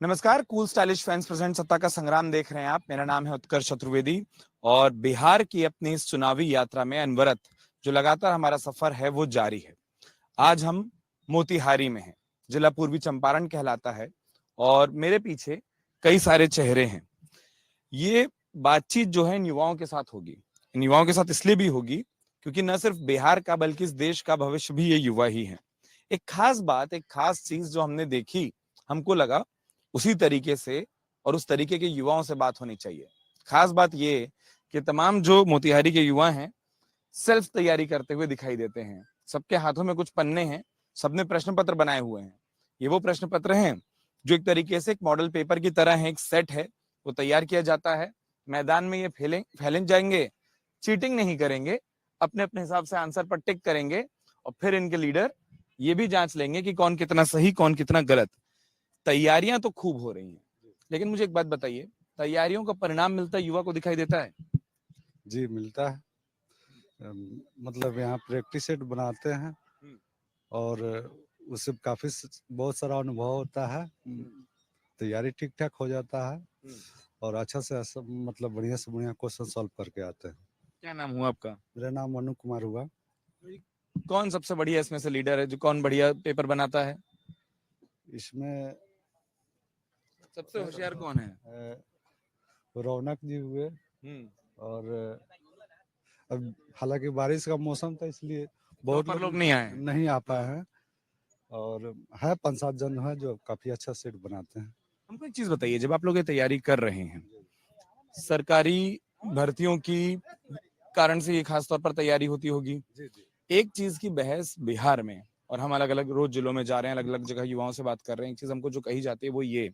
नमस्कार, cool stylish fans present सत्ता का संग्राम देख रहे हैं आप। मेरा नाम है उत्कर्ष चतुर्वेदी और बिहार की अपनी इस चुनावी यात्रा में अनवरत जो लगातार हमारा सफर है वो जारी है। आज हम मोतिहारी में हैं, जिला पूर्वी चंपारण कहलाता है और मेरे पीछे कई सारे चेहरे हैं। ये बातचीत जो है इन युवाओं के साथ होगी। इन युवाओं के साथ इसलिए भी होगी क्योंकि न सिर्फ बिहार का बल्कि इस देश का भविष्य भी ये युवा ही है। एक खास बात, एक खास चीज जो हमने देखी, हमको लगा उसी तरीके से और उस तरीके के युवाओं से बात होनी चाहिए। खास बात ये कि तमाम जो मोतिहारी के युवा हैं सेल्फ तैयारी करते हुए दिखाई देते हैं। सबके हाथों में कुछ पन्ने हैं, सबने प्रश्न पत्र बनाए हुए हैं। ये वो प्रश्न पत्र हैं जो एक तरीके से एक मॉडल पेपर की तरह है, एक सेट है, वो तैयार किया जाता है। मैदान में ये फैले जाएंगे, चीटिंग नहीं करेंगे, अपने अपने हिसाब से आंसर पर टिक करेंगे और फिर इनके लीडर ये भी जांच लेंगे कि कौन कितना सही कौन कितना गलत। तैयारियां तो खूब हो रही हैं, लेकिन मुझे एक बात बताइए, तैयारियों का परिणाम मिलता युवा को दिखाई देता है? जी मिलता है। मतलब यहाँ प्रैक्टिस सेट बनाते हैं और उससे काफी बहुत सारा अनुभव होता है। तैयारी ठीक ठाक हो जाता है और अच्छा से अच्छा मतलब बढ़िया से बढ़िया क्वेश्चन सॉल्व करके आते हैं। क्या नाम हुआ आपका? मेरा नाम मनु कुमार हुआ। कौन सबसे बढ़िया इसमें से लीडर है, जो कौन बढ़िया पेपर बनाता है? इसमें सबसे होशियार कौन है? रौनक जी हुए और अब हालांकि बारिश का मौसम था इसलिए बहुत टॉपर लोग नहीं आए? नहीं आ पाए हैं और है 5-7 जन है जो काफी अच्छा सेट बनाते हैं। हमको एक चीज बताइए, जब आप लोग ये तैयारी कर रहे हैं, सरकारी भर्तियों की कारण से ये खास तौर पर तैयारी होती होगी, एक चीज की बहस बिहार में, और हम अलग अलग रोज जिलों में जा रहे हैं, अलग अलग जगह युवाओं से बात कर रहे हैं, एक चीज हमको जो कही जाती है वो ये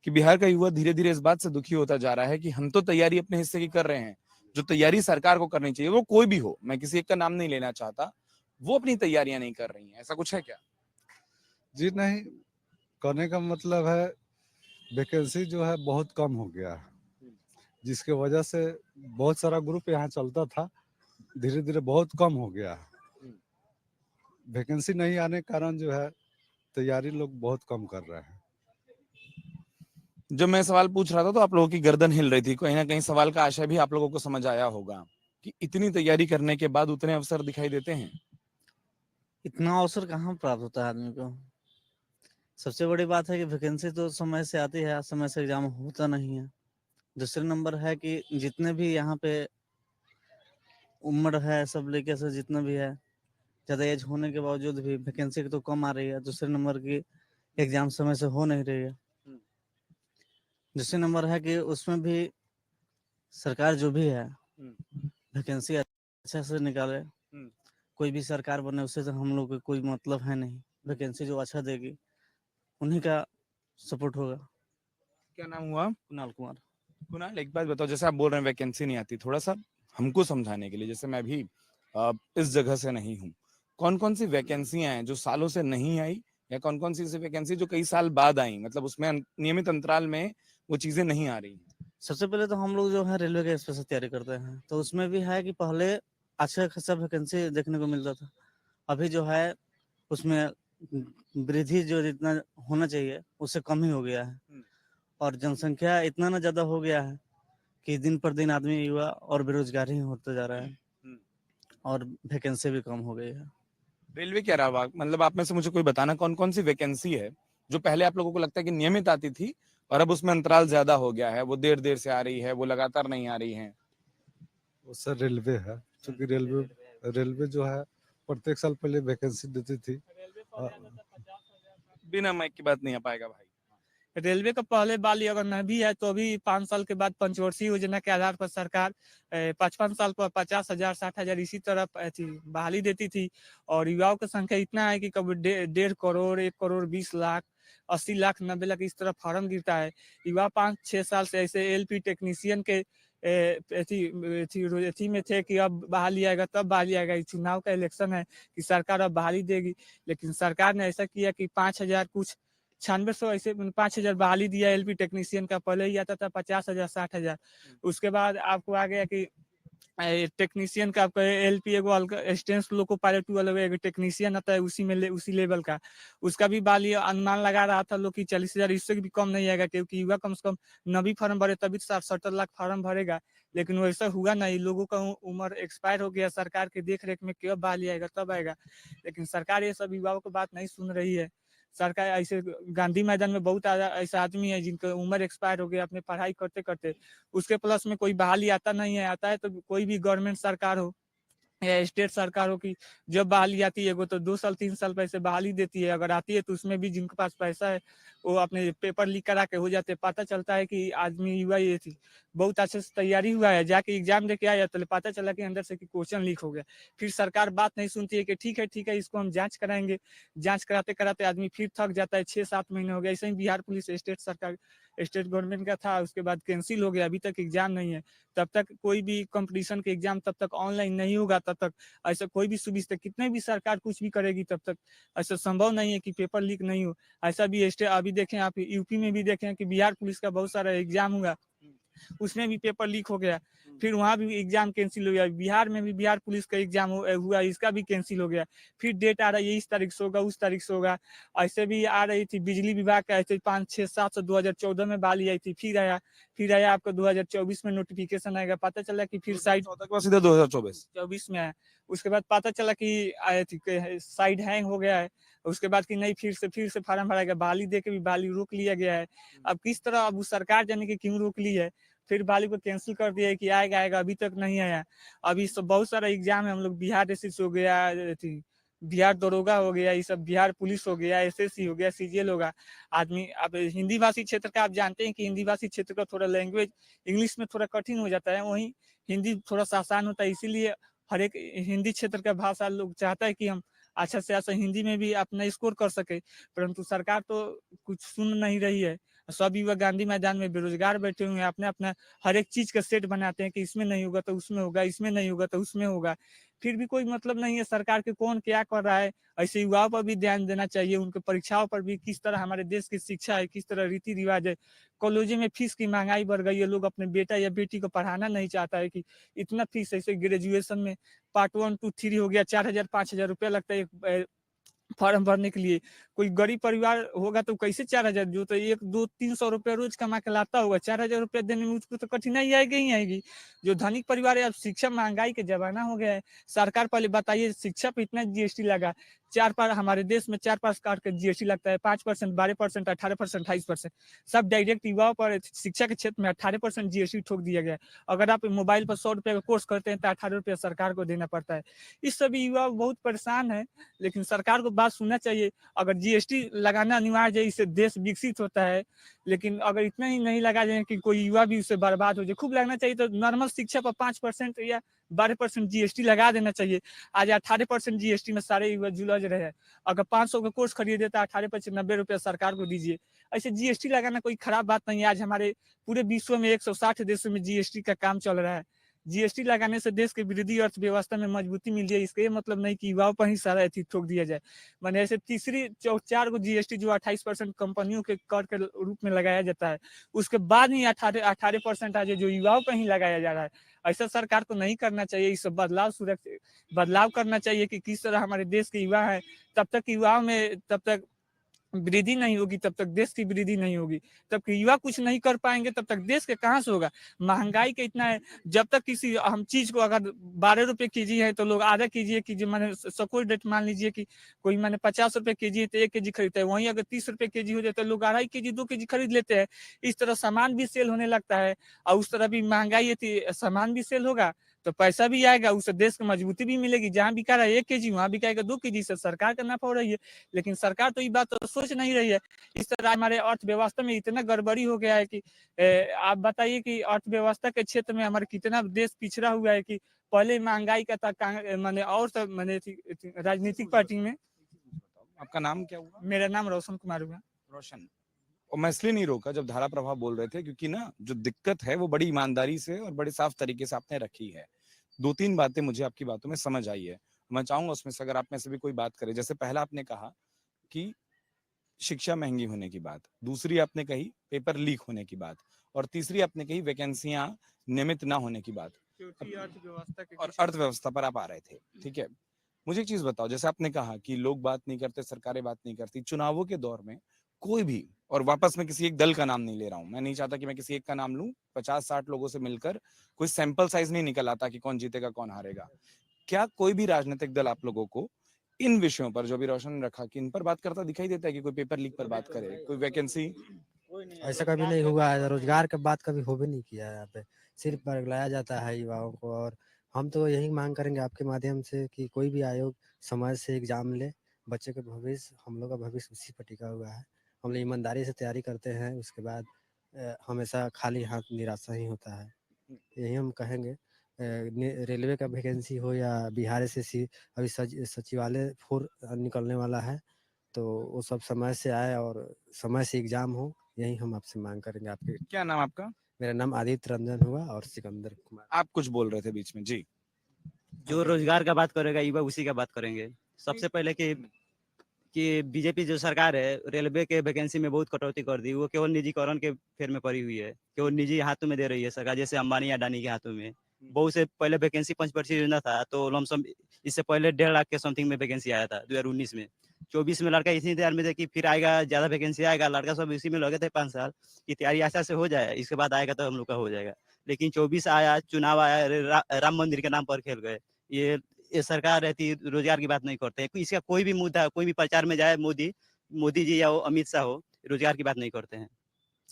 कि बिहार का युवा धीरे धीरे इस बात से दुखी होता जा रहा है कि हम तो तैयारी अपने हिस्से की कर रहे हैं, जो तैयारी सरकार को करनी चाहिए, वो कोई भी हो, मैं किसी एक का नाम नहीं लेना चाहता, वो अपनी तैयारियां नहीं कर रही हैं। ऐसा कुछ है क्या? जी नहीं, कहने का मतलब है वैकेंसी जो है बहुत कम हो गया है, जिसके वजह से बहुत सारा ग्रुप यहाँ चलता था, धीरे धीरे बहुत कम हो गया है। वैकेंसी नहीं आने के कारण जो है तैयारी लोग बहुत कम कर रहे हैं। जब मैं सवाल पूछ रहा था तो आप लोगों की गर्दन हिल रही थी, कहीं ना कहीं सवाल का आशय भी आप लोगों को समझ आया होगा कि इतनी तैयारी करने के बाद उतने अवसर दिखाई देते हैं। इतना अवसर कहाँ प्राप्त होता है आदमी को। सबसे बड़ी बात है कि वैकेंसी तो समय से आती है, समय से एग्जाम होता नहीं है। दूसरे नंबर है कि जितने भी यहाँ पे उम्र है सब लेके से जितना भी है, ज़्यादा एज होने के बावजूद भी वैकेंसी तो कम आ रही है। दूसरे नंबर की एग्जाम समय से हो नहीं रही है। दूसरे नंबर है कि उसमें भी सरकार जो भी है वैकेंसी अच्छा से निकाले। कोई भी सरकार बने उससे तो हम लोग को कोई मतलब है नहीं। वैकेंसी जो अच्छा देगी उन्हीं का सपोर्ट होगा। क्या नाम हुआ? कुणाल कुमार। कुणाल, एक बात बताओ, जैसे आप बोल रहे हैं वैकेंसी नहीं आती, थोड़ा सा हमको समझाने के लिए, जैसे मैं भी इस जगह से नहीं हूँ, कौन कौन सी वैकेंसियां हैं जो सालों से नहीं आई, या कौन कौन सी ऐसी वैकेंसी जो कई साल बाद आई, मतलब उसमें नियमित अंतराल में वो चीजें नहीं आ रही? सबसे पहले तो हम लोग जो है रेलवे के स्पेशल तैयारी करते हैं, तो उसमें भी है कि पहले अच्छा खासा वैकेंसी देखने को मिलता था। अभी जो है उसमें वृद्धि जो जितना होना चाहिए उससे कम ही हो गया है और जनसंख्या इतना ना ज़्यादा हो गया है कि दिन पर दिन आदमी युवा और बेरोजगार ही होता जा रहा है और वैकेंसी भी कम हो गई है। रेलवे क्या रहा, मतलब आप में से मुझे कोई बताना कौन कौन सी वैकेंसी है जो पहले आप लोगों को लगता है कि नियमित आती थी और अब उसमें अंतराल ज्यादा हो गया है, वो देर देर से आ रही है, वो लगातार नहीं आ रही है? वो सर रेलवे है, क्योंकि रेलवे जो है प्रत्येक साल पहले वैकेंसी देती थी। बिना माइक की बात नहीं आ पाएगा भाई। रेलवे का पहले बाल योजना भी है, तो अभी 5 साल के बाद पंचवर्षीय योजना के आधार पर सरकार 55 साल पर 50,000 60,000 इसी तरह बहाली देती थी। और युवाओं की संख्या इतना है कि कभी 1.5 करोड़ 1,20,00,000 80,00,000 90,00,000 इस तरह फॉर्म गिरता है। युवा 5-6 साल से ऐसे एलपी टेक्नीशियन के एथी में थे कि अब बहाली आएगा तब बहाली आएगा। चुनाव का इलेक्शन है कि सरकार अब बहाली देगी, लेकिन सरकार ने ऐसा किया कि 5,000 कुछ 9600 ऐसे 5,000 बहाली दिया एलपी टेक्नीशियन का। पहले ही आता था 50,000 60,000। उसके बाद आपको आ गया कि टेक्नीशियन का आपका एलपी एगो स्टेंस लोको पायलट टू अलग एगो टेक्नीशियन आता है उसी में उसी लेवल का, उसका भी बाली अनुमान लगा रहा था लोग कि 40,000, इससे भी कम नहीं आएगा, क्योंकि युवा कम से कम 90 फार्म भरे तभी 60-70 लाख फार्म भरेगा। लेकिन वैसा हुआ नहीं, लोगों का उम्र एक्सपायर हो गया, सरकार के देख रेख में कब बाली आएगा तब आएगा, लेकिन सरकार ये सब युवाओं की बात नहीं सुन रही है। सरकार ऐसे गांधी मैदान में बहुत ऐसा आदमी है जिनका उम्र एक्सपायर हो गया अपने पढ़ाई करते करते, उसके प्लस में कोई बहाली आता नहीं है, आता है तो कोई भी गवर्नमेंट सरकार हो या स्टेट सरकार हो की जब बहाली आती है वो तो 2 साल 3 साल पैसे बहाली देती है, अगर आती है तो उसमें भी जिनके पास पैसा है वो अपने पेपर लीक करा के हो जाते, पता चलता है कि आदमी युवा ये थी बहुत अच्छे से तैयारी हुआ है, जाके एग्जाम देके आया तो पता चला कि अंदर से कि क्वेश्चन लीक हो गया। फिर सरकार बात नहीं सुनती है कि ठीक है इसको हम जांच कराएंगे, जांच कराते कराते आदमी फिर थक जाता है, 6-7 महीने हो गए। ऐसे ही बिहार पुलिस स्टेट सरकार स्टेट गवर्नमेंट का था, उसके बाद कैंसिल हो गया, अभी तक एग्जाम नहीं है। तब तक कोई भी कंपटीशन के एग्जाम तब तक ऑनलाइन नहीं होगा, तब तक ऐसा कोई भी सुविधा कितने भी सरकार कुछ भी करेगी तब तक ऐसा संभव नहीं है कि पेपर लीक नहीं हो। ऐसा भी अभी देखें आप यूपी में भी देखें कि बिहार पुलिस का बहुत सारा एग्जाम हुआ, उसमें भी पेपर लीक हो गया, फिर वहां भी एग्जाम कैंसिल हो गया। बिहार में भी बिहार पुलिस का एग्जाम हुआ, इसका भी कैंसिल हो गया। फिर डेट आ रही है इस तारीख से होगा, उस तारीख से होगा। ऐसे भी आ रही थी बिजली विभाग का, ऐसे 5-6-7 से 2014 में बहाली आई थी, फिर आया आपको 2024 में नोटिफिकेशन आएगा, पता चला कि फिर साइड 14 के बाद सीधे 2024 में आया। उसके बाद पता चला कि साइड हैंग हो गया है, उसके बाद कि नहीं फिर से फार्म भराएगा, बहाली दे के भी बहाली रोक लिया गया है। अब किस तरह अब सरकार जाने की क्यों रोक ली है, फिर बहाली को कैंसिल कर दिया है कि आएगा, अभी तक नहीं आया। अभी सब बहुत सारा एग्जाम है, हम लोग बिहार एसएससी हो गया, बिहार दरोगा हो गया, ये सब बिहार पुलिस हो गया, एसएससी हो गया, सीजीएल होगा। आदमी अब हिंदी भाषी क्षेत्र का आप जानते हैं कि हिंदी भाषी क्षेत्र का थोड़ा लैंग्वेज इंग्लिश में थोड़ा कठिन हो जाता है, वहीं हिंदी थोड़ा सा आसान होता है, इसीलिए हर एक हिंदी क्षेत्र का भाषा लोग चाहता है कि हम अच्छा से अच्छा हिंदी में भी अपना स्कोर कर सके, परंतु सरकार तो कुछ सुन नहीं रही है। सब युवा गांधी मैदान में बेरोजगार बैठे हुए हैं, अपने अपना हर एक चीज का सेट बनाते हैं कि इसमें नहीं होगा तो उसमें होगा, इसमें नहीं होगा तो उसमें होगा, फिर भी कोई मतलब नहीं है सरकार के कौन क्या कर रहा है। ऐसे युवाओं पर भी ध्यान देना चाहिए, उनके परीक्षाओं पर भी, किस तरह हमारे देश की शिक्षा है, किस तरह रीति रिवाज है। कॉलेजों में फीस की महंगाई बढ़ गई है, लोग अपने बेटा या बेटी को पढ़ाना नहीं चाहता है कि इतना फीस, ऐसे ग्रेजुएशन में पार्ट 1 2 3 हो गया, 4,000-5,000 रुपया लगता है फॉर्म भरने के लिए। कोई गरीब परिवार होगा तो कैसे 4,000, जो तो 100-200-300 रुपया रोज कमा के लाता होगा, 4,000 रुपया देने में उसको तो कठिनाई आएगी ही आएगी। जो धनिक परिवार है, अब शिक्षा महंगाई के जमाना हो गया है, सरकार पहले बताइए शिक्षा पे इतना जीएसटी लगा, हमारे देश में 4-5 काट के जीएसटी लगता है, 5%, 12%, 18%, 28%, सब डायरेक्ट युवाओं पर शिक्षा के क्षेत्र में 18% जीएसटी ठोक दिया गया है। अगर आप मोबाइल पर 100 रुपये का कोर्स करते हैं तो 18 रुपया सरकार को देना पड़ता है। इस सभी युवा बहुत परेशान है, लेकिन सरकार को बात सुनना चाहिए। अगर जीएसटी लगाना अनिवार्य है, इससे देश विकसित होता है, लेकिन अगर इतना ही नहीं लगा जाए कि कोई युवा भी उससे बर्बाद हो जाए, खूब लगना चाहिए तो नॉर्मल शिक्षा पर 5% या 12% जीएसटी लगा देना चाहिए। आज 18% जीएसटी में सारे युवा जुलझ रहे हैं। अगर 500 का कोर्स खरीदे तो 18% 90 रुपया सरकार को दीजिए। ऐसे जीएसटी लगाना कोई खराब बात नहीं है। आज हमारे पूरे विश्व में 160 देशों में जीएसटी का काम चल रहा है। जीएसटी लगाने से देश के वृद्धि अर्थव्यवस्था में मजबूती मिल जाए, इसका ये मतलब नहीं कि युवाओं पर ही सारा अथी ठोक दिया जाए। मैंने ऐसे तीसरी 4 गो जीएसटी जो 28% कंपनियों के कर के रूप में लगाया जाता है, उसके बाद ही 18% आज जो युवाओं पर ही लगाया जा रहा है। ऐसा सरकार को नहीं करना चाहिए। इस बदलाव करना चाहिए कि किस तरह हमारे देश के युवा है, तब तक युवाओं में तब तक वृद्धि नहीं होगी, तब तक देश की वृद्धि नहीं होगी। तब कि युवा कुछ नहीं कर पाएंगे तब तक देश के कहाँ से होगा। महंगाई का इतना है, जब तक किसी हम चीज को अगर 12 रुपए केजी है तो लोग आधा केजी कीजिए, मैंने सपोज डेट मान लीजिए कि कोई मैंने 50 रुपए केजी है तो 1 केजी खरीदता है, वहीं अगर 30 रुपए केजी हो जाए तो लोग 2.5 केजी 2 केजी खरीद लेते हैं। इस तरह सामान भी सेल होने लगता है, और उस तरह भी महंगाई है, सामान भी सेल होगा तो पैसा भी आएगा, उससे देश को मजबूती भी मिलेगी। जहां बिका रहा है 1 केजी वहां बिकाएगा 2 केजी, से सरकार का नफा हो रही है। लेकिन सरकार तो ये बात तो सोच नहीं रही है। इस तरह हमारे अर्थव्यवस्था में इतना गड़बड़ी हो गया है कि आप बताइए कि अर्थव्यवस्था के क्षेत्र में हमारे कितना देश पिछड़ा हुआ है कि पहले महंगाई का था, मैंने और सब मैंने राजनीतिक पार्टी में। आपका नाम क्या हुआ? मेरा नाम रोशन कुमार हुआ। रोशन। और मैं इसलिए नहीं रोका जब धारा प्रभाव बोल रहे थे, क्योंकि ना जो दिक्कत है वो बड़ी ईमानदारी से और बड़े साफ तरीके से आपने रखी है। 2-3 बातें मुझे आपकी बातों में समझ आई है, मैं चाहूंगा उसमें से अगर आप में से भी कोई बात करे। जैसे पहला आपने कहा कि शिक्षा महंगी होने की बात, दूसरी आपने कही पेपर लीक होने की बात, और तीसरी आपने कही वैकेंसियां नियमित ना होने की बात। सिक्योरिटी अर्थव्यवस्था के और किसी- अर्थव्यवस्था पर आप आ रहे थे, ठीक है। मुझे एक चीज बताओ, जैसे आपने कहा कि लोग बात नहीं करते, सरकारें बात नहीं करती, चुनावों के दौर में कोई भी, और वापस मैं किसी एक दल का नाम नहीं ले रहा हूं, मैं नहीं चाहता कि मैं किसी एक का नाम लूं, 50-60 लोगों से मिलकर कोई सैंपल साइज नहीं निकल आता कि कौन जीतेगा कौन हारेगा। क्या कोई भी राजनीतिक दल आप लोगों को इन विषयों पर, जो भी रोशन ने रखा, कि इन पर बात करता दिखाई देता है कि कोई पेपर लीक पर बात करे, कोई वैकेंसी? ऐसा कभी नहीं हुआ है, रोजगार का बात कभी हो भी नहीं किया है यहाँ पे, सिर्फ बरगलाया जाता है युवाओं को। और हम तो यही मांग करेंगे आपके माध्यम से कि कोई भी आयोग समय से एग्जाम ले, बच्चे का भविष्य, हम लोग का भविष्य उसी पर टिका हुआ है। हम लोग ईमानदारी से तैयारी करते हैं, उसके बाद हमेशा खाली हाथ निराशा ही होता है। यही हम कहेंगे। रेलवे का वैकेंसी हो या बिहार एसएससी, अभी सचिवालय 4 निकलने वाला है, तो वो सब समय से आए और समय से एग्जाम हो, यही हम आपसे मांग करेंगे। आपके क्या नाम आपका? मेरा नाम आदित्य रंजन हुआ और सिकंदर कुमार। आप कुछ बोल रहे थे बीच में जी। जो रोजगार का बात करेगा युवा उसी का बात करेंगे। सबसे पहले कि बीजेपी जो सरकार है रेलवे के वैकेंसी में बहुत कटौती कर दी, वो केवल निजीकरण के फेर में पड़ी हुई है, केवल निजी हाथों में दे रही है सरकार, जैसे अंबानी अडानी के हाथों में। बहुत से पहले वैकेंसी पंचवर्षीय योजना था, तो लमसम इससे पहले 1.5 लाख के समथिंग में वैकेंसी आया था 2019 में। 24 में लड़का इसी इंतजार में थे कि फिर आएगा, ज्यादा वैकेंसी आएगा, लड़का सब इसी में लगे थे 5 साल की तैयारी ऐसा से हो जाए, इसके बाद आएगा तो हम लोग का हो जाएगा। लेकिन 24 आया, चुनाव आया, राम मंदिर के नाम पर खेल गए। ये सरकार रहती रोजगार की बात नहीं करते हैं। इसका कोई भी मुद्दा, कोई भी प्रचार में जाए, मोदी जी या अमित शाह हो, रोजगार की बात नहीं करते हैं।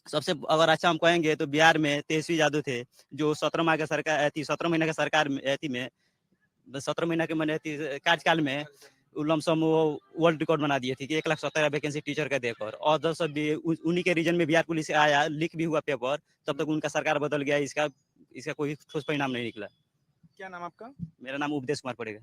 सबसे अगर अच्छा हम कहेंगे तो बिहार में तेजस्वी यादव थे, जो 17 माह का सरकार थी, 17 महीने का सरकार में 17 महीना के मैंने कार्यकाल में लमसम वो वर्ल्ड रिकॉर्ड बना दिए थे कि 1,17,000 वैकेंसी टीचर का देकर, और दस उन्हीं के रीजन में बिहार पुलिस आया, लीक भी हुआ पेपर, तब तक उनका सरकार बदल गया, इसका कोई ठोस परिणाम नहीं निकला। क्या नाम आपका? मेरा नाम उपदेश कुमार पड़ेगा।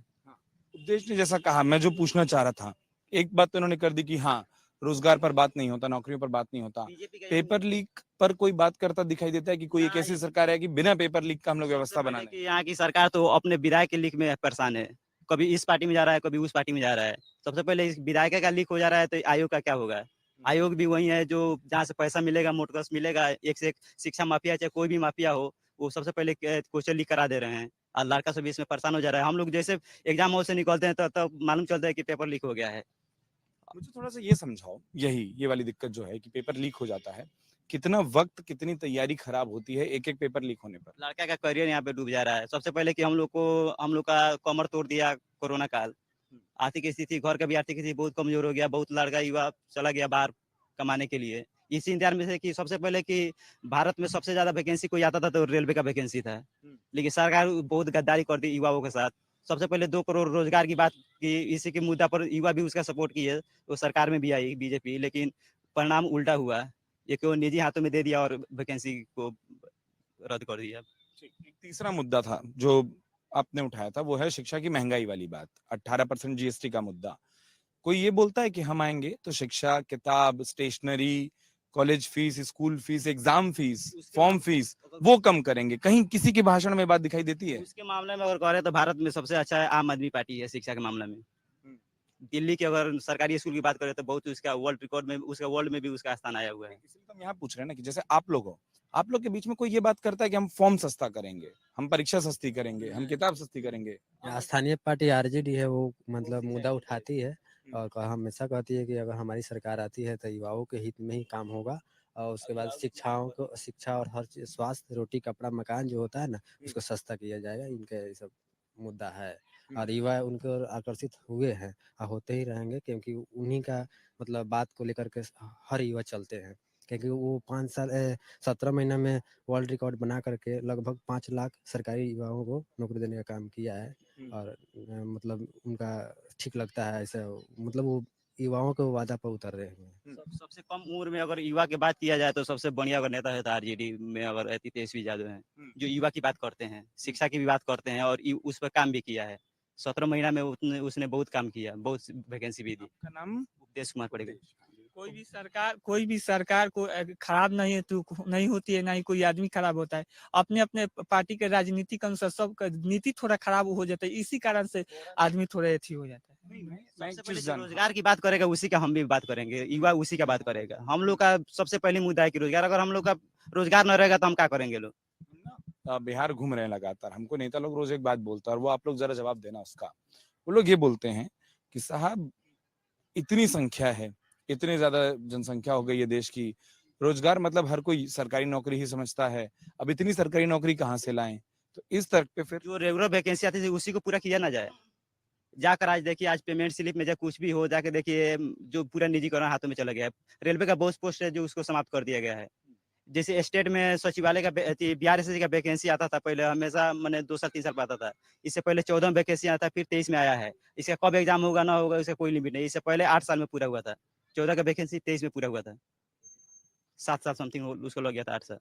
उपदेश ने जैसा कहा, मैं जो पूछना चाह रहा था, एक बात तो इन्होंने कर दी कि हाँ, रोजगार पर बात नहीं होता, नौकरियों पर बात नहीं होता, पेपर लीक पर कोई बात करता दिखाई देता है कि कोई एक ऐसी सरकार है कि बिना पेपर लीक का हम लोग व्यवस्था बना लें। कि यहाँ की सरकार तो अपने विधायक के लीक में परेशान है, कभी इस पार्टी में जा रहा है, कभी उस पार्टी में जा रहा है। सबसे पहले इस विधायक का लीक हो जा रहा है तो आयोग का क्या होगा? आयोग भी वही है जो जहाँ से पैसा मिलेगा, मोटकस मिलेगा, एक से एक शिक्षा माफिया चाहे कोई भी माफिया हो, वो सबसे पहले क्वेश्चन लीक करा दे रहे हैं, और लड़का सब इसमें परेशान हो जा रहा है। हम लोग जैसे एग्जाम हॉल से निकलते हैं तो मालूम चलता है कि पेपर लीक हो गया है। मुझे थोड़ा सा ये समझाओ, ये वाली दिक्कत जो है कि पेपर लीक हो जाता है, कितना वक्त, कितनी तैयारी खराब होती है एक एक पेपर लीक होने पर? लड़का का करियर यहाँ पे डूब जा रहा है। सबसे पहले कि हम लोग का कमर तोड़ दिया कोरोना काल। आर्थिक स्थिति, घर का भी आर्थिक स्थिति बहुत कमजोर हो गया, बहुत लड़का युवा चला गया बाहर कमाने के लिए। इसी इंतजार में से कि सबसे पहले कि भारत में सबसे ज्यादा वैकेंसी कोई आता था तो रेलवे का वैकेंसी था, लेकिन सरकार बहुत गद्दारी कर दी युवाओं के साथ। सबसे पहले 2 करोड़ रोजगार की बात की, इसी के मुद्दा पर युवा भी उसका सपोर्ट किए, तो सरकार में भी आई बीजेपी, लेकिन परिणाम उल्टा हुआ। ये केवल निजी हाथों में दे दिया और वैकेंसी को रद्द कर दिया। एक तीसरा मुद्दा था जो आपने उठाया था, वो है शिक्षा की महंगाई वाली बात, 18% जीएसटी का मुद्दा। कोई ये बोलता है कि हम आएंगे तो शिक्षा, किताब, stationery, college fees, school fees, exam fees, form fees वो कम करेंगे, कहीं किसी के भाषण में बात दिखाई देती है? उसके मामले में अगर कह रहे तो भारत में सबसे अच्छा है आम आदमी पार्टी है शिक्षा के मामले में। दिल्ली की अगर सरकारी स्कूल की बात करें तो बहुत उसका वर्ल्ड रिकॉर्ड में, उसका वर्ल्ड में भी उसका स्थान आया हुआ है। इसलिए तो हम यहाँ पूछ रहे हैं ना कि जैसे आप लोग हो, आप लोग के बीच में कोई ये बात करता है कि हम फॉर्म सस्ता करेंगे, हम परीक्षा सस्ती करेंगे, हम किताब सस्ती करेंगे? स्थानीय पार्टी आरजेडी है, वो मतलब मुद्दा उठाती है और हमेशा कहती है कि अगर हमारी सरकार आती है तो युवाओं के हित में ही काम होगा, और उसके बाद शिक्षा और हर चीज, स्वास्थ्य, रोटी, कपड़ा, मकान जो होता है ना, उसको सस्ता किया जाएगा। इनके ये सब मुद्दा है और युवा उनके ओर आकर्षित हुए हैं और होते ही रहेंगे, क्योंकि उन्हीं का मतलब बात को लेकर के हर युवा चलते हैं। क्योंकि वो 17 महीना में वर्ल्ड रिकॉर्ड बना करके लगभग 5 लाख सरकारी युवाओं को नौकरी देने का काम किया है, और मतलब उनका ठीक लगता है ऐसा, मतलब वो युवाओं के वादा पर उतर रहे हैं। सबसे कम उम्र में अगर युवा की बात किया जाए तो सबसे बढ़िया अगर नेता है तो आरजेडी में अगर रहती तेजस्वी यादव हैं, जो युवा की बात करते हैं, शिक्षा की भी बात करते हैं, और उस पर काम भी किया है। 17 महीना में उसने बहुत काम किया, बहुत वैकेंसी भी दी। आपका नाम? उपदेश कुमार पड़ेगा। कोई भी सरकार को खराब नहीं होती है, ना ही कोई आदमी खराब होता है। अपने अपने पार्टी के राजनीति के अनुसार सबका नीति थोड़ा खराब हो जाता है, इसी कारण से आदमी थोड़े अथी हो जाता है। सबसे पहले जो रोजगार की बात करेगा उसी का हम भी बात करेंगे, युवा उसी का बात करेगा। हम लोग का सबसे पहले मुद्दा है कि रोजगार, अगर हम लोग का रोजगार न रहेगा तो हम क्या करेंगे लोग? बिहार घूम रहे हैं लगातार, हमको नेता लोग रोज एक बात बोलते हैं और वो आप लोग जरा जवाब देना उसका। वो लोग ये बोलते हैं कि साहब इतनी संख्या है, इतनी ज्यादा जनसंख्या हो गई है देश की, रोजगार मतलब हर कोई सरकारी नौकरी ही समझता है, अब इतनी सरकारी नौकरी कहाँ से लाएं? तो इस तर्क पे फिर जो रेगुलर वैकेंसी आती थी उसी को पूरा किया ना जाए। जाकर आज देखिए, आज पेमेंट स्लिप में जब कुछ भी हो जाके देखिए, जो पूरा निजीकरण हाथों में चला गया है। रेलवे का बहुत पोस्ट है जो उसको समाप्त कर दिया गया है। जैसे स्टेट में सचिवालय का बिहार एसएससी का वैकेंसी आता था पहले, हमेशा मैंने 2 साल 3 साल पर आता था। इससे पहले 14 में वैकेंसी आता था, फिर 23 में आया है। इसका कब एग्जाम होगा ना होगा इसका कोई लिमिट नहीं। इससे पहले 8 साल में पूरा हुआ था। 14 का वैकेंसी 23 में पूरा हुआ था। 7 साल समथिंग उसको लग गया था, 8 साल।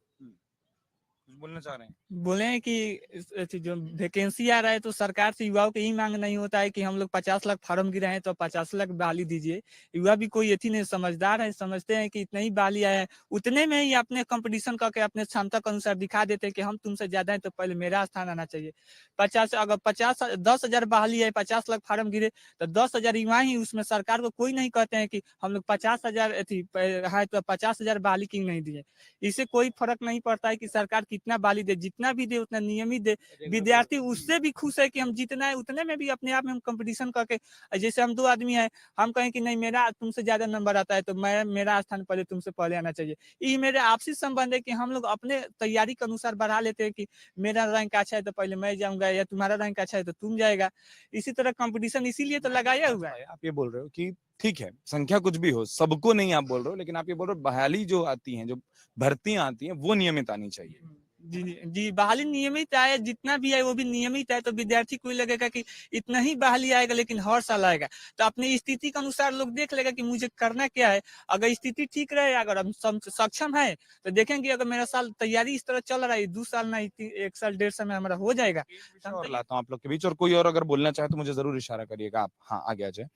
कुछ बोलना चाह रहे हैं? बोले हैं कि जो वैकेंसी आ रहा है तो सरकार से युवाओं की यही मांग नहीं होता है कि हम लोग 50 लाख फार्म गिरे हैं तो 50 लाख बहाली दीजिए। युवा भी कोई अथी नहीं, समझदार है, समझते हैं कि इतना ही बहाली आया है, उतने में ही अपने कंपटीशन करके अपने क्षमता के अनुसार दिखा देते हैं कि हम तुमसे ज्यादा है तो पहले मेरा स्थान आना चाहिए। 50 अगर 10,000 बहाली है, 50 लाख फार्म गिरे तो 10,000 युवा ही उसमें, सरकार को कोई नहीं कहते हैं कि हम लोग 50,000 है तो 50,000 बहाली क्यों नहीं दिए। इससे कोई फर्क नहीं पड़ता है कि सरकार कितना बहाली दे, जितना भी दे उतना नियमित दे। विद्यार्थी उससे भी खुश है कि हम जितना है उतने में भी अपने आप में हम कंपटीशन करके, जैसे हम 2 आदमी हैं, हम कहें कि नहीं मेरा तुमसे ज्यादा नंबर आता है तो मेरा स्थान पहले तुमसे पहले आना चाहिए। ये मेरे आपसी संबंध है कि हम लोग अपने तैयारी के अनुसार बढ़ा लेते हैं कि मेरा रैंक अच्छा है तो पहले मैं जाऊंगा, या तुम्हारा रैंक अच्छा है तो तुम जाएगा। इसी तरह कंपटीशन इसीलिए तो लगाया हुआ है। आप ये बोल रहे हो कि ठीक है, संख्या कुछ भी हो, सबको नहीं आप बोल रहे हो, लेकिन आप ये बोल रहे हो बहाली जो आती हैं, जो भर्तियां आती हैं, वो नियमित आनी चाहिए। जी जी जी, बहाली नियमित आए, जितना भी आए वो भी नियमित आए तो विद्यार्थी को लगेगा कि इतना ही बहाली आएगा लेकिन हर साल आएगा, तो अपनी स्थिति के अनुसार लोग देख लेगा कि मुझे करना क्या है। अगर स्थिति ठीक रहे, अगर हम सक्षम है तो देखेंगे अगर मेरा साल तैयारी इस तरह चल रहा है, 2 साल नहीं 1 साल 1.5 साल में हमारा हो जाएगा। और लाता हूँ आप लोग के बीच, और कोई और अगर बोलना चाहे तो मुझे जरूर इशारा करिएगा आप। हाँ, आगे आ जाए।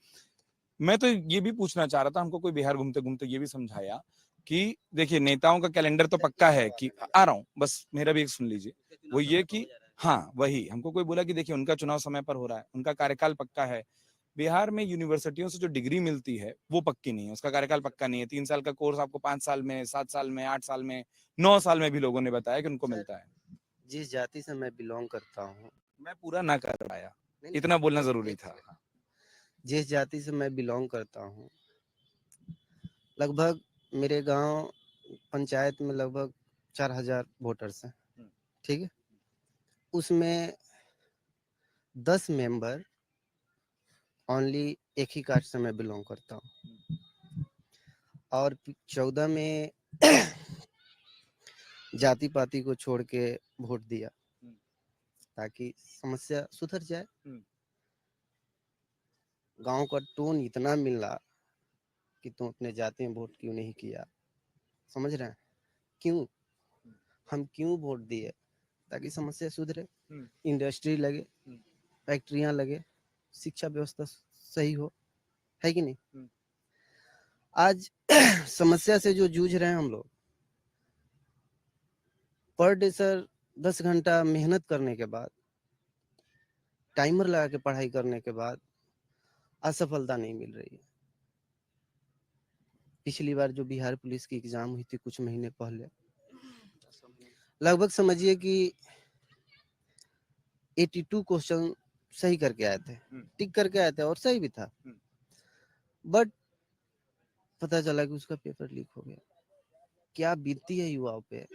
मैं तो ये भी पूछना चाह रहा था, हमको कोई बिहार घूमते घूमते ये भी समझाया कि देखिए नेताओं का कैलेंडर तो पक्का है कि आ रहा हूँ, बस मेरा भी एक सुन लीजिए। वो ये कि हाँ वही हमको कोई बोला कि देखिए उनका चुनाव समय पर हो रहा है, उनका कार्यकाल पक्का है। बिहार में यूनिवर्सिटियों से जो डिग्री मिलती है वो पक्की नहीं है, उसका कार्यकाल पक्का नहीं है। 3 साल का कोर्स आपको 5 साल में, 7 साल में, 8 साल में, 9 साल में भी लोगों ने बताया कि उनको मिलता है। जिस जाति से मैं बिलोंग करता हूँ, मैं पूरा ना कर पाया, इतना बोलना जरूरी था। जिस जाति से मैं बिलोंग करता हूँ, लगभग मेरे गांव पंचायत में लगभग 4,000 वोटर्स हैं, ठीक है। उसमें 10 मेंबर ओनली एक ही कास्ट से मैं बिलोंग करता हूँ, और 14 में जाति पाति को छोड़ के वोट दिया ताकि समस्या सुधर जाए। गांव का टोन इतना मिला कि तुम अपने जाति में वोट क्यों नहीं किया, समझ रहे हैं? क्यों हम क्यों वोट दिए? ताकि समस्या सुधरे, इंडस्ट्री लगे, फैक्ट्रियां लगे, शिक्षा व्यवस्था सही हो, है कि नहीं? आज समस्या से जो जूझ रहे हैं हम लोग, पर डे सर 10 घंटा मेहनत करने के बाद, टाइमर लगा के पढ़ाई करने के बाद असफलता नहीं मिल रही है। पिछली बार जो बिहार पुलिस की एग्जाम हुई थी कुछ महीने पहले, लगभग समझिए कि 82 क्वेश्चन सही करके आए थे, टिक करके आए थे और सही भी था, बट पता चला कि उसका पेपर लीक हो गया। क्या बीतती है युवाओं पे,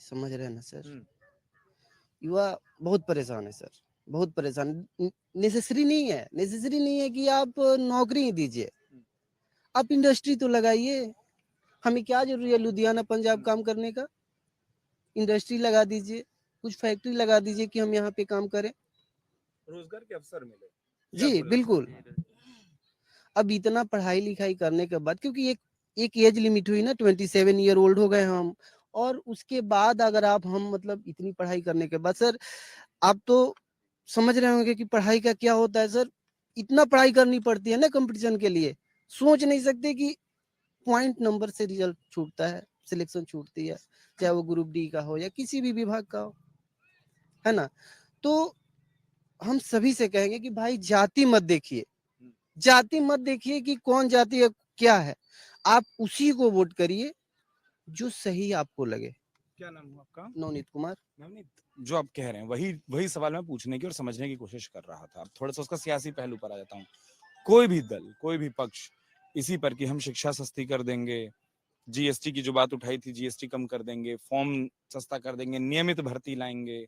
समझ रहे हैं ना सर? युवा बहुत परेशान है सर, बहुत परेशान। नेसेसरी नहीं है कि आप नौकरी ही दीजिए, आप इंडस्ट्री तो लगाइए। हमें क्या जरूरी है लुधियाना पंजाब काम करने का? इंडस्ट्री लगा दीजिए, कुछ फैक्ट्री लगा दीजिए कि हम यहाँ पे काम करें, रोजगार के अवसर मिले। जी बिल्कुल। अब इतना पढ़ाई लिखाई करने के बाद, क्योंकि एक एज लिमिट हुई ना, 27 ईयर ओल्ड हो गए हम, और उसके बाद अगर आप हम मतलब इतनी पढ़ाई करने के बाद, सर आप तो समझ रहे होंगे कि पढ़ाई का क्या होता है सर। इतना पढ़ाई करनी पड़ती है ना कंपटीशन के लिए, सोच नहीं सकते कि पॉइंट नंबर से रिजल्ट छूटता है, सिलेक्शन छूटती है, चाहे वो ग्रुप डी का हो या किसी भी विभाग का हो, है ना? तो हम सभी से कहेंगे कि भाई जाति मत देखिए, जाति मत देखिए कि कौन जाति है क्या है, आप उसी को वोट करिए जो सही आपको लगे। क्या नाम हुआ आपका? नवनीत कुमार। नवनीत, जो आप कह रहे हैं वही सवाल मैं पूछने की और समझने की कोशिश कर रहा था। अब थोड़ा सा उसका सियासी पहलू पर आ जाता हूँ। कोई भी दल, कोई भी पक्ष इसी पर कि हम शिक्षा सस्ती कर देंगे, जीएसटी की जो बात उठाई थी, जीएसटी कम कर देंगे, फॉर्म सस्ता कर देंगे, नियमित भर्ती लाएंगे,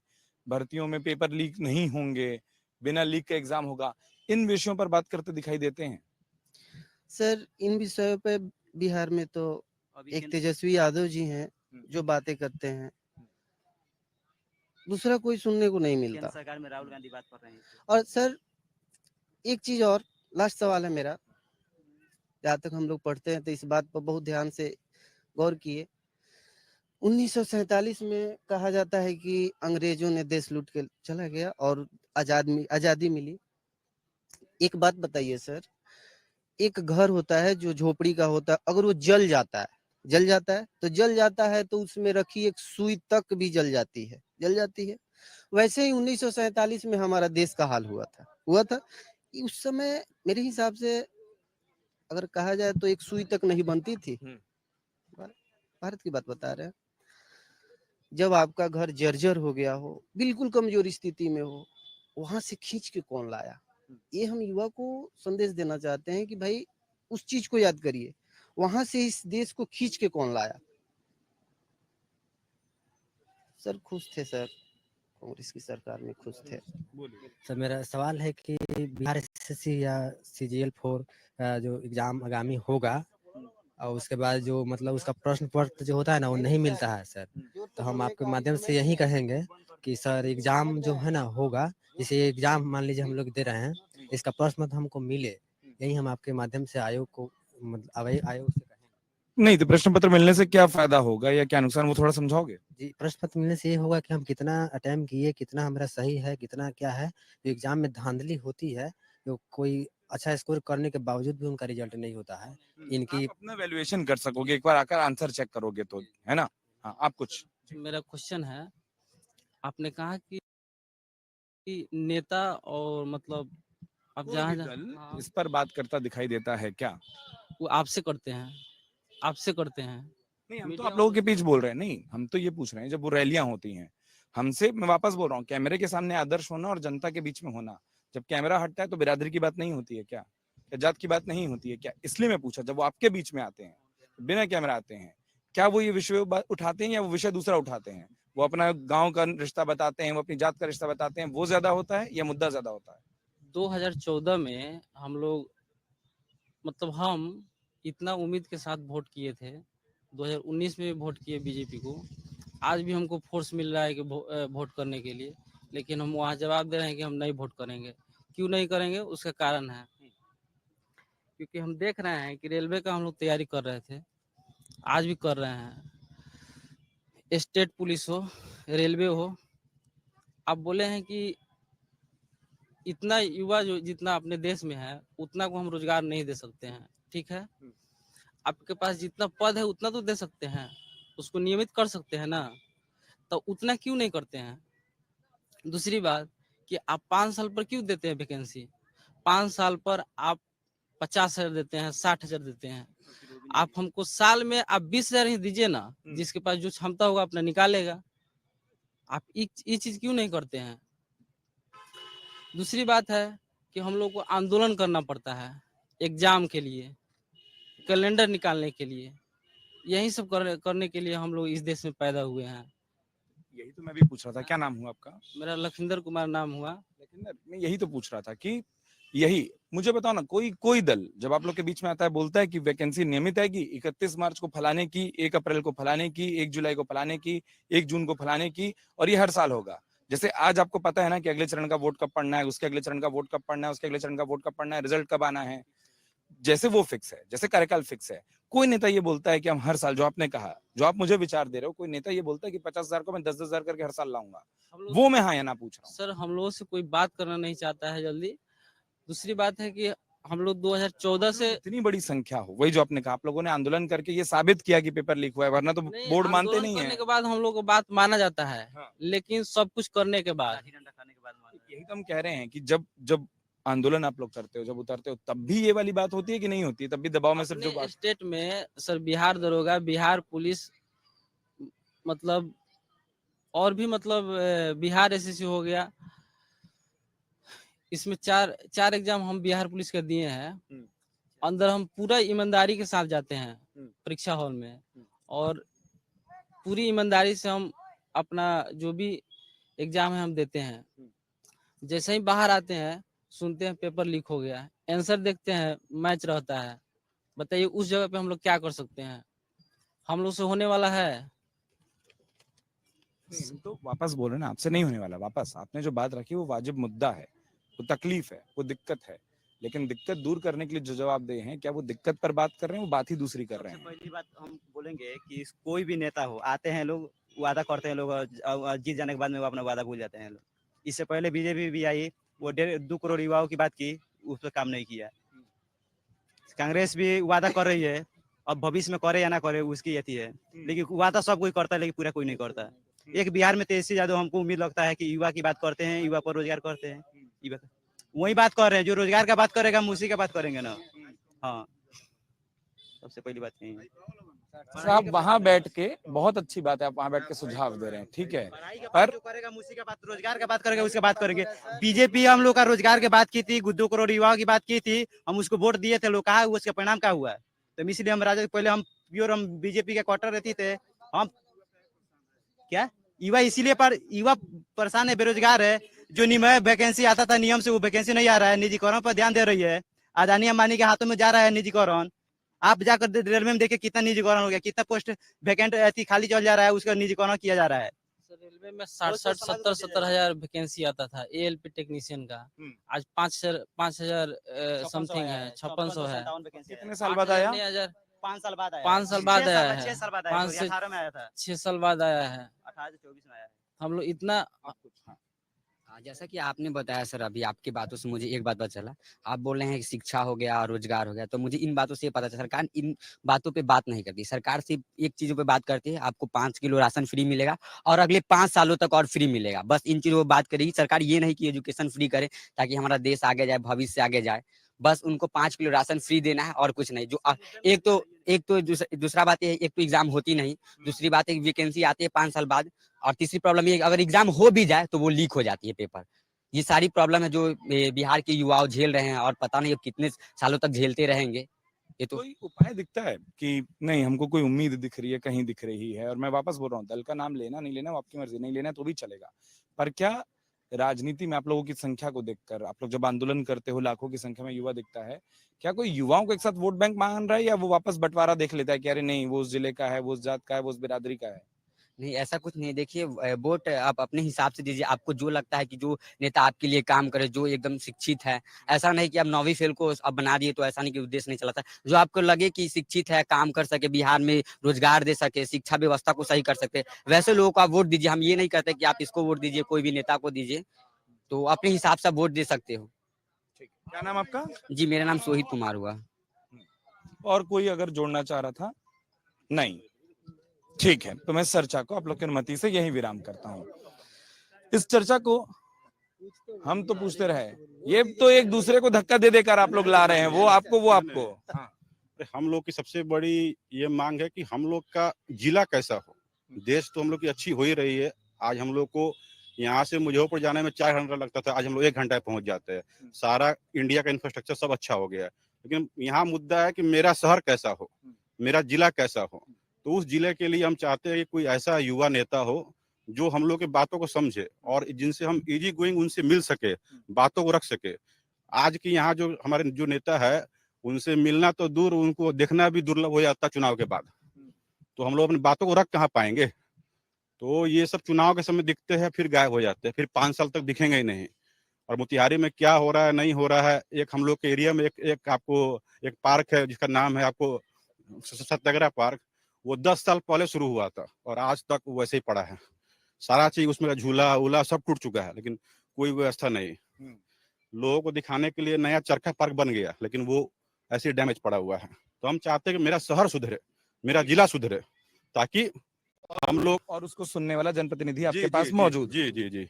भर्तियों में पेपर लीक नहीं होंगे, बिना लीक के एग्जाम होगा, इन विषयों पर बात करते दिखाई देते हैं। सर इन विषयों पे बिहार में तो अभी एक तेजस्वी यादव जी हैं जो बातें करते हैं, दूसरा कोई सुनने को नहीं केंद्र मिलता। सरकार में राहुल गांधी बात कर रहे हैं। और सर एक चीज और, लास्ट सवाल है मेरा, जहाँ तक हम लोग पढ़ते हैं तो इस बात पर बहुत ध्यान से गौर किए। 1947 में कहा जाता है कि अंग्रेजों ने देश लूट के चला गया और आजादी मिली। एक बात बताइए सर, एक घर होता है जो झोपड़ी का होता है, अगर वो जल जाता है तो उसमें रखी एक सुई तक भी जल जाती है। वैसे ही 1947 में हमारा देश का हाल हुआ था। उस समय मेरे हिसाब से अगर कहा जाए तो एक सुई तक नहीं बनती थी। भारत की बात बता रहे हैं। जब आपका घर जर्जर हो गया हो, बिल्कुल कमजोर स्थिति में हो, वहां से खींच के कौन लाया? ये हम युवा को संदेश देना चाहते हैं कि भाई उस चीज को याद करिए, वहां से इस देश को खींच के कौन लाया? सर खुश थे सर, कांग्रेस की सरकार में खुश थे। सर मेरा सवाल है कि बिहार एसएससी या सीजीएल 4 जो एग्जाम आगामी होगा और उसके बाद जो मतलब उसका प्रश्न पत्र जो होता है ना वो नहीं मिलता है सर, तो हम आपके माध्यम से यही कहेंगे कि सर एग्जाम जो है ना होगा, जैसे एग्जाम मान लीजिए हम लोग दे रहे हैं, इसका प्रश्न पत्र हमको मिले, यही हम आपके माध्यम से आयोग को मतलब आयोग से कहेंगे। नहीं तो प्रश्न पत्र मिलने से क्या फायदा होगा या क्या नुकसान, वो थोड़ा समझाओगे? जी, प्रश्न पत्र मिलने से ये होगा कि हम कितना अटेम्प्ट किए, कितना हमारा सही है, कितना क्या है। जो एग्जाम में धांधली होती है, जो कोई अच्छा स्कोर करने के बावजूद भी उनका रिजल्ट नहीं होता है, इनकी आप अपना वैल्यूएशन कर सकोगे, एक बार आकर आंसर चेक करोगे तो, है ना? हाँ, आप कुछ। मेरा क्वेश्चन है, आपने कहा कि नेता और मतलब आप कोई जहाँ भी दल हाँ, इस पर बात करता दिखाई देता है क्या? वो आपसे करते हैं नहीं, हम तो मीडिया आप लोगों के वालों बीच बोल रहे हैं। नहीं, हम तो ये पूछ रहे हैं, जब वो रैलियां होती हैं हमसे, मैं वापस बोल रहा हूँ, कैमरे के सामने आदर्श होना और जनता के बीच में होना। जब कैमरा हटता है तो बिरादरी की बात नहीं होती है क्या? जात की बात नहीं होती है क्या? इसलिए मैं पूछा, जब वो आपके बीच में आते हैं, बिना कैमरा आते हैं, क्या वो ये विषय उठाते हैं या वो विषय दूसरा उठाते हैं? वो अपना गाँव का रिश्ता बताते हैं, वो अपनी जात का रिश्ता बताते हैं, वो ज्यादा होता है या मुद्दा ज्यादा होता है? 2014 में हम लोग मतलब हम इतना उम्मीद के साथ वोट किए थे, 2019 में भी वोट किए बीजेपी को, आज भी हमको फोर्स मिल रहा है कि वोट करने के लिए, लेकिन हम वहाँ जवाब दे रहे हैं कि हम नहीं वोट करेंगे। क्यों नहीं करेंगे, उसका कारण है क्योंकि हम देख रहे हैं कि रेलवे का हम लोग तैयारी कर रहे थे, आज भी कर रहे हैं, स्टेट पुलिस हो, रेलवे हो। आप बोले हैं कि इतना युवा जो जितना अपने देश में है उतना को हम रोजगार नहीं दे सकते हैं, ठीक है, आपके पास जितना पद है उतना तो दे सकते हैं, उसको नियमित कर सकते हैं ना, तो उतना क्यों नहीं करते हैं? दूसरी बात कि आप 5 साल पर क्यों देते हैं वैकेंसी? 5 साल पर आप 50,000 देते हैं, 60,000 देते हैं, आप हमको साल में आप 20,000 ही दीजिए ना, जिसके पास जो क्षमता होगा अपना निकालेगा। आप ये चीज क्यों नहीं करते हैं? दूसरी बात है कि हम लोग को आंदोलन करना पड़ता है एग्जाम के लिए, कैलेंडर निकालने के लिए, यही सब करने के लिए हम लोग इस देश में पैदा हुए हैं। यही तो मैं भी पूछ रहा था। क्या नाम हुआ आपका? मेरा लखविंदर कुमार नाम हुआ। लेकिन मैं यही तो पूछ रहा था कि यही मुझे बताओ ना, कोई दल जब आप लोग के बीच में आता है, बोलता है कि वैकेंसी नियमित आएगी, 31 मार्च को फलाने की, 1 अप्रैल को फलाने की, 1 जुलाई को फलाने की, 1 जून को फलाने की, और ये हर साल होगा। जैसे आज आपको पता है ना कि अगले चरण का वोट कब पड़ना है, उसके अगले चरण का वोट कब पड़ना है, उसके अगले चरण का वोट कब पड़ना है, रिजल्ट कब आना है, जैसे वो फिक्स है, जैसे कार्यकाल फिक्स है। कोई नेता ये बोलता है कि हम हर साल, जो आपने कहा, जो आप मुझे विचार दे रहे हो, कोई नेता ये बोलता है कि 50,000 को मैं 10,000 करके हर साल लाऊंगा, वो मैं हाँ या ना पूछ रहा हूँ। सर हम लोगों से कोई बात करना नहीं चाहता है जल्दी। दूसरी बात है कि हम लोग 2014 से इतनी बड़ी संख्या हो, वही जो आपने कहा, आप लोगों ने आंदोलन करके ये साबित किया कि पेपर लीक हुआ है, वरना तो बोर्ड मानते आंदोलन नहीं करने है। के बाद हम लोग को बात माना जाता है, हाँ। लेकिन सब कुछ करने के बाद यही तो हम कह रहे हैं कि जब जब आंदोलन आप लोग करते हो, जब उतरते हो, तब भी ये वाली बात होती है कि नहीं होती है? तब भी दबाव में सिर्फ जो अपने बात, स्टेट में सर बिहार दरोगा, बिहार पुलिस मतलब और भी मतलब बिहार एसएससी हो गया, इसमें चार एग्जाम हम बिहार पुलिस का दिए हैं। अंदर हम पूरा ईमानदारी के साथ जाते हैं परीक्षा हॉल में, और पूरी ईमानदारी से हम अपना जो भी एग्जाम है हम देते हैं। जैसे ही बाहर आते हैं सुनते हैं पेपर लीक हो गया है, आंसर देखते हैं मैच रहता है। बताइए उस जगह पे हम लोग क्या कर सकते हैं? हम लोग से होने वाला है? हम तो वापस बोल रहे हैं ना, आपसे नहीं होने वाला वापस। आपने जो बात रखी वो वाजिब मुद्दा है, वो तकलीफ है, वो दिक्कत है, लेकिन दिक्कत दूर करने के लिए जो जवाबदेह हैं, क्या वो दिक्कत पर बात कर रहे हैं, वो बात ही दूसरी कर रहे सबसे हैं। पहली बात हम बोलेंगे कि कोई भी नेता हो, आते हैं लोग, वादा करते हैं लोग, और जीत जाने के बाद में वो अपना वादा भूल जाते हैं लोग। इससे पहले बीजेपी भी आई, वो 2 करोड़ युवाओं की बात की, उस पर काम नहीं किया। कांग्रेस भी वादा कर रही है, अब भविष्य में करे या ना करे उसकी यति है, लेकिन वादा सब कोई करता है लेकिन पूरा कोई नहीं करता। एक बिहार में तेजस्वी यादव, हमको उम्मीद लगता है कि युवा की बात करते हैं, युवा पर रोजगार करते हैं, वही बात कर रहे हैं। जो रोजगार का बात करेगा हम उसी का बात करेंगे ना। हाँ, सबसे पहली बात यही है। आप वहां बैठ के, बहुत अच्छी बात है, आप वहां बैठ के सुझाव दे रहे हैं, ठीक है, पर जो करेगा हम उसी का बात, रोजगार का बात करेगा उसका बात करेंगे। बीजेपी हम लोग का रोजगार की बात की थी, 2 करोड़ युवाओं की बात की थी, हम उसको वोट दिए थे, लोग कहा उसका परिणाम क्या हुआ? तो इसलिए हम राजा पहले हम प्योर हम बीजेपी के क्वार्टर रहती थे हम। क्या युवा इसीलिए पर युवा परेशान है, बेरोजगार है। जो नियम वैकेंसी आता था नियम से, वो वैकेंसी नहीं आ रहा है, निजीकरण पर ध्यान दे रही है, अदानी अंबानी के हाथों में जा रहा है निजीकरण। आप जाकर रेलवे में देखिए कितना निजीकरण हो गया, कितना पोस्ट वैकेंट खाली चल जा रहा है, उसका निजीकरण किया जा रहा है। रेलवे में 60-70 हजार वैकेंसी आता था एएलपी टेक्नीशियन का, आज 5,000 समथिंग है, 5600 है। कितने साल बाद आया? 5 साल बाद आया, 5 साल बाद आया है, 6 साल बाद आया, 18 में आया था, 6 साल बाद आया है। 18 से 24 में आया है। हम लोग इतना जैसा कि आपने बताया सर, अभी आपकी बातों से मुझे एक बात पता चला। आप बोल रहे हैं कि शिक्षा हो गया, रोजगार हो गया, तो मुझे इन बातों से पता चला सरकार इन बातों पे बात नहीं करती। सरकार सिर्फ एक चीजों पे बात करती है, आपको 5 किलो राशन फ्री मिलेगा और अगले 5 सालों तक और फ्री मिलेगा। बस इन चीजों पर बात करेगी सरकार। ये नहीं कि एजुकेशन फ्री करे ताकि हमारा देश आगे जाए, भविष्य आगे जाए। बस उनको 5 किलो राशन फ्री देना है और कुछ नहीं। जो एक तो दूसरा बात ये है, एक तो एग्जाम होती नहीं, दूसरी बात है वैकेंसी आती है 5 साल बाद, और तीसरी प्रॉब्लम ये अगर एग्जाम हो भी जाए तो वो लीक हो जाती है पेपर। ये सारी प्रॉब्लम है जो बिहार के युवाओं झेल रहे हैं, और पता नहीं अब कितने सालों तक झेलते रहेंगे। ये तो कोई उपाय दिखता है कि नहीं, हमको कोई उम्मीद दिख रही है, कहीं दिख रही है? और मैं वापस बोल रहा हूँ, दल का नाम लेना नहीं लेना वो आपकी मर्जी, नहीं लेना तो भी चलेगा, पर क्या राजनीति में आप लोगों की संख्या को देखकर, आप लोग जब आंदोलन करते हो, लाखों की संख्या में युवा दिखता है, क्या कोई युवाओं को एक साथ वोट बैंक मान रहा है, या वो वापस बंटवारा देख लेता है कि अरे नहीं, वो उस जिले का है, वो उस जात का है, वो उस बिरादरी का है? नहीं, ऐसा कुछ नहीं। देखिए, वोट आप अपने हिसाब से दीजिए। आपको जो लगता है कि जो नेता आपके लिए काम करे, जो एकदम शिक्षित है, ऐसा नहीं कि आप 9वीं फेल को अब बना दिए, तो ऐसा नहीं कि उद्देश्य नहीं चलाता। जो आपको लगे कि शिक्षित है, काम कर सके, बिहार में रोजगार दे सके, शिक्षा व्यवस्था को सही कर सकते, वैसे लोगों को आप वोट दीजिए। हम ये नहीं कहते कि आप इसको वोट दीजिए, कोई भी नेता को दीजिए, तो अपने हिसाब से वोट दे सकते हो। ठीक, क्या नाम आपका? जी, मेरा नाम सोहित कुमार हुआ। और कोई अगर जोड़ना चाह रहा था? नहीं, ठीक है, तो मैं इस चर्चा को आप लोग की अनुमति से यही विराम करता हूँ। इस चर्चा को हम तो पूछते रहे, ये तो एक दूसरे को धक्का दे देकर आप लोग ला रहे हैं, वो आपको, वो आपको। हाँ। हम लोग की सबसे बड़ी ये मांग है कि हम लोग का जिला कैसा हो। देश तो हम लोग की अच्छी हो ही रही है। आज हम लोग को यहाँ से मुजफ्फरपुर जाने में 4 घंटा लगता था, आज हम लोग 1 घंटा पहुंच जाते हैं। सारा इंडिया का इंफ्रास्ट्रक्चर सब अच्छा हो गया है, लेकिन यहाँ मुद्दा है कि मेरा शहर कैसा हो, मेरा जिला कैसा हो। तो उस जिले के लिए हम चाहते हैं कि कोई ऐसा युवा नेता हो जो हम लोग की बातों को समझे और जिनसे हम इजी गोइंग उनसे मिल सके, बातों को रख सके। आज की यहाँ जो हमारे जो नेता है, उनसे मिलना तो दूर, उनको देखना भी दुर्लभ हो जाता चुनाव के बाद। तो हम लोग अपनी बातों को रख कहाँ पाएंगे? तो ये सब चुनाव के समय दिखते हैं, फिर गायब हो जाते हैं, फिर 5 साल तक दिखेंगे ही नहीं। और मोतिहारी में क्या हो रहा है, नहीं हो रहा है, एक हम लोग के एरिया में एक आपको एक पार्क है जिसका नाम है आपको सत्याग्रह पार्क। वो 10 साल पहले शुरू हुआ था और आज तक वैसे ही पड़ा है। सारा चीज उसमें झूला उला सब टूट चुका है, लेकिन कोई व्यवस्था नहीं। लोगों को दिखाने के लिए नया चरखा पार्क बन गया, लेकिन वो ऐसे डैमेज पड़ा हुआ है। तो हम चाहते हैं कि मेरा शहर सुधरे, मेरा जिला सुधरे, ताकि हम लोग, और उसको सुनने वाला जनप्रतिनिधि आपके जी, पास जी, मौजूद। जी जी जी।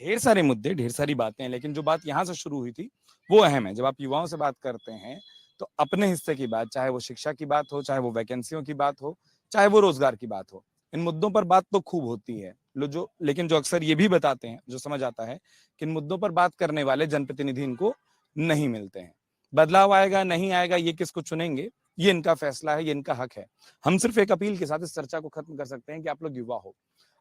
ढेर सारे मुद्दे, ढेर सारी बातें हैं, लेकिन जो बात यहाँ से शुरू हुई थी वो अहम है। जब आप युवाओं से बात करते हैं तो अपने हिस्से की बात, चाहे वो शिक्षा की बात हो, चाहे वो वैकेंसियों की बात हो, चाहे वो रोजगार की बात हो, इन मुद्दों पर बात तो खूब होती है, लेकिन जो अक्सर ये भी बताते हैं, जो समझ आता है कि इन मुद्दों पर बात करने वाले जनप्रतिनिधि इनको नहीं मिलते हैं। बदलाव आएगा नहीं आएगा ये किसको चुनेंगे, ये इनका फैसला है, ये इनका हक है। हम सिर्फ एक अपील के साथ इस चर्चा को खत्म कर सकते हैं कि आप लोग युवा हो,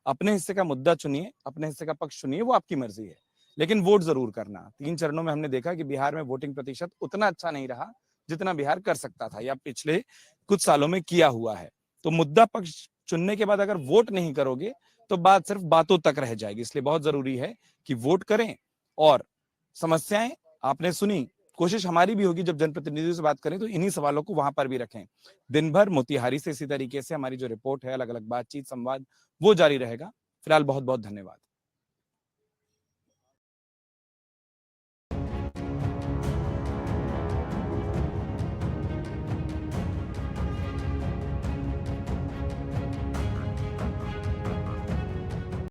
अपने हिस्से का मुद्दा चुनिए, अपने हिस्से का पक्ष चुनिए, वो आपकी मर्जी है, लेकिन वोट जरूर करना। 3 चरणों में हमने देखा कि बिहार में वोटिंग प्रतिशत उतना अच्छा नहीं रहा जितना बिहार कर सकता था या पिछले कुछ सालों में किया हुआ है। तो मुद्दा पक्ष चुनने के बाद अगर वोट नहीं करोगे तो बात सिर्फ बातों तक रह जाएगी। इसलिए बहुत जरूरी है कि वोट करें और समस्याएं आपने सुनी, कोशिश हमारी भी होगी जब जनप्रतिनिधियों से बात करें तो इन्हीं सवालों को वहां पर भी रखें। दिन भर मोतिहारी से इसी तरीके से हमारी जो रिपोर्ट है, अलग अलग बातचीत संवाद, वो जारी रहेगा। फिलहाल बहुत बहुत धन्यवाद।